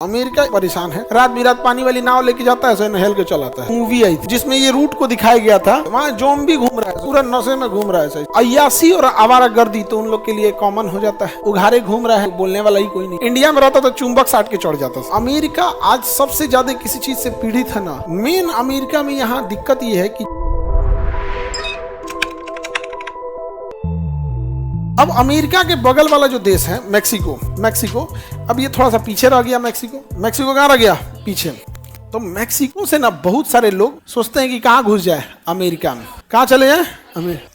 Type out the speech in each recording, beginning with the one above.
America परेशान है, रात बिरात पानी वाली नाव लेके जाता है, नहल के चलाता है। मूवी आई थी जिसमें ये रूट को दिखाया गया था, वहाँ ज़ॉम्बी घूम रहा है, पूरा नशे में घूम रहा है। अय्यासी और आवारागर्दी तो उन लोग के लिए कॉमन हो जाता है। उघारे घूम रहा है, बोलने वाला ही कोई नहीं। इंडिया में रहता तो चुंबक साट के चढ़ जाता। अमेरिका आज सबसे ज्यादा किसी चीज से पीड़ित है ना। मेन अमेरिका में यहाँ दिक्कत ये है कि अब अमेरिका के बगल वाला जो देश है मैक्सिको, अब ये थोड़ा सा पीछे रह गया। मैक्सिको कहाँ रह गया? पीछे। तो मैक्सिको से ना बहुत सारे लोग सोचते हैं कि कहाँ घुस जाए, अमेरिका में। कहाँ चले जाए?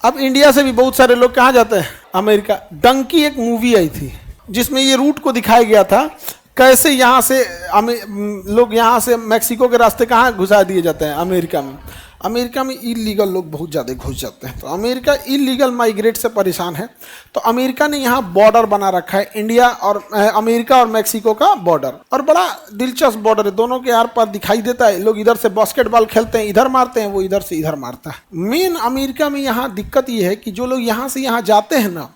अब इंडिया से भी बहुत सारे लोग कहाँ जाते हैं? अमेरिका। डंकी एक मूवी आई थी जिसमें ये रूट को दिखाया गया था, कैसे यहाँ से लोग यहाँ से मैक्सिको के रास्ते कहाँ घुसा दिए जाते हैं, अमेरिका में। अमेरिका में इलीगल लोग बहुत ज़्यादा घुस जाते हैं। तो अमेरिका इलीगल माइग्रेट से परेशान है। तो अमेरिका ने यहाँ बॉर्डर बना रखा है, इंडिया और अमेरिका और मैक्सिको का बॉर्डर। और बड़ा दिलचस्प बॉर्डर है, दोनों के आर पार दिखाई देता है। लोग इधर से बास्केटबॉल खेलते हैं, इधर मारते हैं, वो इधर से इधर मारता है। मेन अमेरिका में यहाँ दिक्कत ये है कि जो लोग यहाँ से यहाँ जाते हैं ना,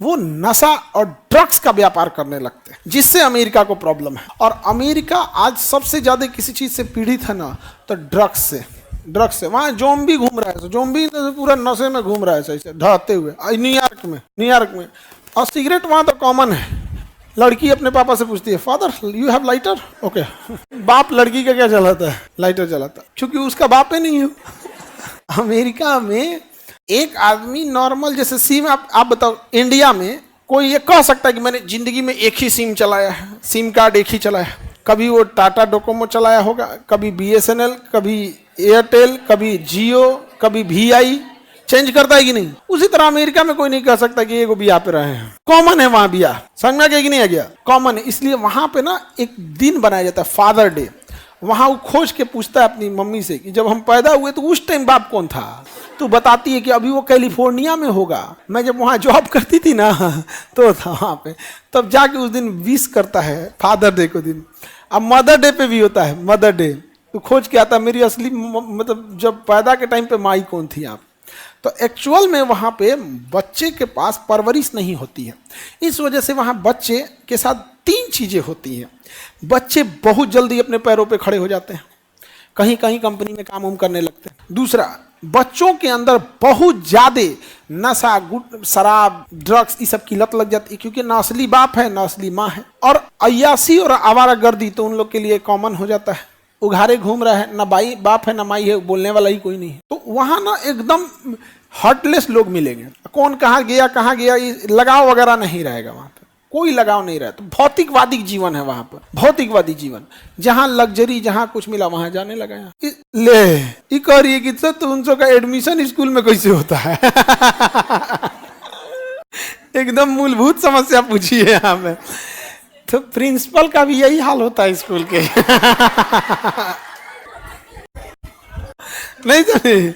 वो नशा और ड्रग्स का व्यापार करने लगते हैं, जिससे अमेरिका को प्रॉब्लम है। और अमेरिका आज सबसे ज्यादा किसी चीज से पीड़ित है ना, तो ड्रग्स से। वहाँ ज़ॉम्बी घूम रहा है, ज़ॉम्बी पूरा नशे में घूम रहा है, ऐसे ढहते हुए। न्यूयॉर्क में। और सिगरेट वहाँ तो कॉमन है। लड़की अपने पापा से पूछती है, father you have lighter? Okay. बाप लड़की का क्या चलाता है? लाइटर चलाता है, क्योंकि उसका बाप ही नहीं है। अमेरिका में एक आदमी नॉर्मल जैसे सिम, आप बताओ, इंडिया में कोई ये कह सकता है कि मैंने जिंदगी में एक ही सिम चलाया है, सिम कार्ड एक ही चलाया है। कभी वो टाटा डोकोमो चलाया होगा, कभी BSNL, कभी एयरटेल, कभी जियो, कभी VI। चेंज करता है कि नहीं? उसी तरह अमेरिका में कोई नहीं कह सकता कि ये बिया पे रहे हैं। कॉमन है वहाँ बिया, समझ में आ गया कि नहीं आ गया? कॉमन है। इसलिए वहाँ पे ना एक दिन बनाया जाता है, फादर डे। वहाँ वो खोज के पूछता है अपनी मम्मी से कि जब हम पैदा हुए तो उस टाइम बाप कौन था? तो बताती है कि अभी वो कैलिफोर्निया में होगा, मैं जब वहाँ जॉब करती थी ना तो था वहाँ पे। तब जाके उस दिन विश करता है, फादर डे को दिन। अब मदर डे पे भी होता है, मदर डे। तो खोज के आता मेरी असली मतलब जब पैदा के टाइम पे माई कौन थी आप। तो एक्चुअल में वहाँ पे बच्चे के पास परवरिश नहीं होती है। इस वजह से वहाँ बच्चे के साथ 3 चीज़ें होती हैं। बच्चे बहुत जल्दी अपने पैरों पे खड़े हो जाते हैं, कहीं कहीं कंपनी में काम करने लगते हैं। दूसरा, बच्चों के अंदर बहुत ज़्यादा नशा, शराब, ड्रग्स, ये सब की लत लग जाती है, क्योंकि ना असली बाप है ना असली माँ है। और अय्यासी और आवारागर्दी तो उन लोग के लिए कॉमन हो जाता है। उघारे घूम रहा है, ना बाप है ना माई है, बोलने वाला ही कोई नहीं है। तो वहाँ ना एकदम हार्टलेस लोग मिलेंगे। कौन कहाँ गया, ये लगाव वगैरह नहीं रहेगा वहाँ पे, कोई लगाव नहीं रहा। तो भौतिकवादी जीवन है वहाँ पर, भौतिकवादी जीवन। जहाँ लग्जरी, जहाँ कुछ मिला वहाँ जाने लगा। ले ये कह रही है कि सर तो उनका का एडमिशन स्कूल में कैसे होता है? एकदम मूलभूत समस्या पूछी है यहाँ पे। तो प्रिंसिपल का भी यही हाल होता है स्कूल के। नहीं तो नहीं,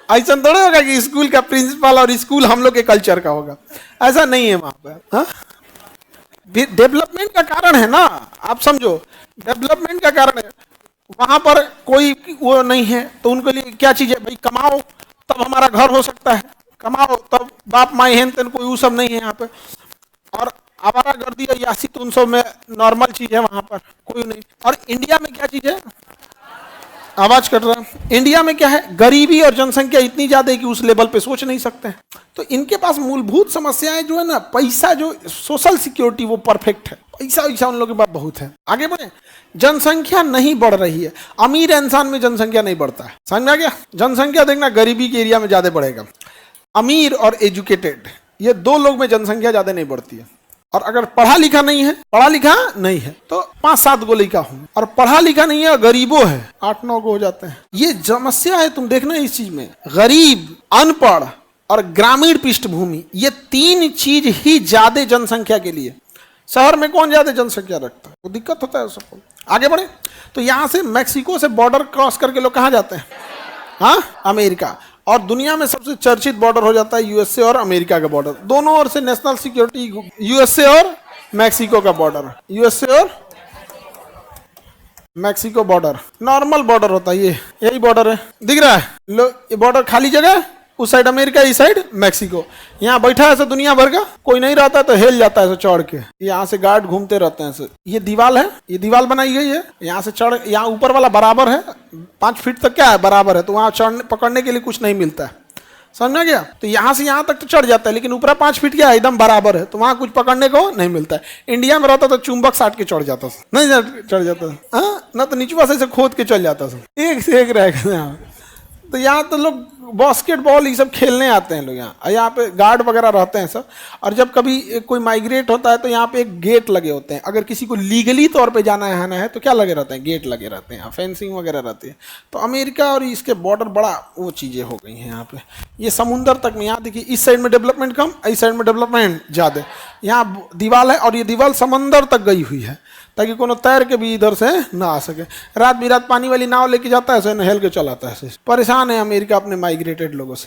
ऐसा थोड़ा होगा कि स्कूल का प्रिंसिपल और स्कूल हम लोग के कल्चर का होगा, ऐसा नहीं है वहाँ पर। हाँ, डेवलपमेंट का कारण है ना, आप समझो, डेवलपमेंट का कारण है। वहां पर कोई वो नहीं है तो उनके लिए क्या चीज है? भाई कमाओ तब हमारा घर हो सकता है, कमाओ तब बाप माई हैं, कोई वो सब नहीं है यहाँ पे। और आवारागर्दी और यासी तो उन सब में नॉर्मल चीज है, वहां पर कोई नहीं। और इंडिया में क्या चीज है? आवाज कट रहा है। इंडिया में क्या है? गरीबी और जनसंख्या इतनी ज्यादा है कि उस लेवल पे सोच नहीं सकते हैं। तो इनके पास मूलभूत समस्याएं जो है ना, पैसा, जो सोशल सिक्योरिटी, वो परफेक्ट है। पैसा उन लोगों के पास बहुत है। आगे बढ़े। जनसंख्या नहीं बढ़ रही है, अमीर इंसान में जनसंख्या नहीं बढ़ता है। समझ में आ गया? जनसंख्या देखना गरीबी के एरिया में ज्यादा बढ़ेगा। अमीर और एजुकेटेड, ये 2 लोग में जनसंख्या ज्यादा नहीं बढ़ती है। और अगर पढ़ा लिखा नहीं है तो 5-7 गो लड़का हूं, और पढ़ा लिखा नहीं है, गरीबों है, 8-9 गो हो जाते हैं। ये समस्या है, तुम देखना इस चीज में। गरीब, अनपढ़ और ग्रामीण पृष्ठभूमि, ये 3 चीज ही ज्यादा जनसंख्या के लिए। शहर में कौन ज्यादा जनसंख्या रखता है? वो दिक्कत होता है सबको। आगे बढ़े। तो यहाँ से मैक्सिको से बॉर्डर क्रॉस करके लोग कहाँ जाते हैं? हाँ, अमेरिका। और दुनिया में सबसे चर्चित बॉर्डर हो जाता है USA और अमेरिका का बॉर्डर। दोनों ओर से नेशनल सिक्योरिटी, USA और मैक्सिको का बॉर्डर, USA और मैक्सिको बॉर्डर नॉर्मल बॉर्डर होता है। ये यही बॉर्डर है, दिख रहा है? लो, ये बॉर्डर खाली जगह उस साइड अमेरिका, इस साइड मैक्सिको। यहाँ बैठा है ऐसे दुनिया भर का, कोई नहीं रहता तो हिल जाता है ऐसे चढ़ के। यहाँ से गार्ड घूमते रहते हैं ऐसे। ये दीवार है, ये दीवार बनाई गई है, यहाँ से चढ़, यहाँ ऊपर वाला बराबर है 5 फीट तक क्या है बराबर है, तो वहाँ चढ़ने पकड़ने के लिए कुछ नहीं मिलता है, समझ में गया। तो यहाँ से यहाँ तक तो चढ़ जाता है, लेकिन ऊपर 5 फीट क्या है एकदम बराबर है, तो वहाँ कुछ पकड़ने को नहीं मिलता है। इंडिया में रहता तो चुंबक साट के चढ़ जाता, नहीं चढ़ जाता, हाँ ना, तो नीचुआ से खोद के चल जाता सब, एक से एक रहेगा यहाँ। तो यहाँ तो लोग बास्केटबॉल ये सब खेलने आते हैं लोग यहाँ, यहाँ पे गार्ड वगैरह रहते हैं सब। और जब कभी कोई माइग्रेट होता है तो यहाँ पे एक गेट लगे होते हैं, अगर किसी को लीगली तौर पे जाना है ना है तो क्या लगे रहते हैं, गेट लगे रहते हैं, फेंसिंग वगैरह रहती है। तो अमेरिका और इसके बॉर्डर बड़ा वो चीज़ें हो गई हैं यहाँ पे। ये समुंदर तक में, यहाँ देखिए इस साइड में डेवलपमेंट कम, इस साइड में डेवलपमेंट ज़्यादा। यहाँ दीवार है और ये दीवार समंदर तक गई हुई है, ताकि कोनो तैर के भी इधर से ना आ सके। रात बिरात पानी वाली नाव लेके जाता है, नहल के चलाता है। परेशान है अमेरिका अपने माइग्रेटेड लोगों से।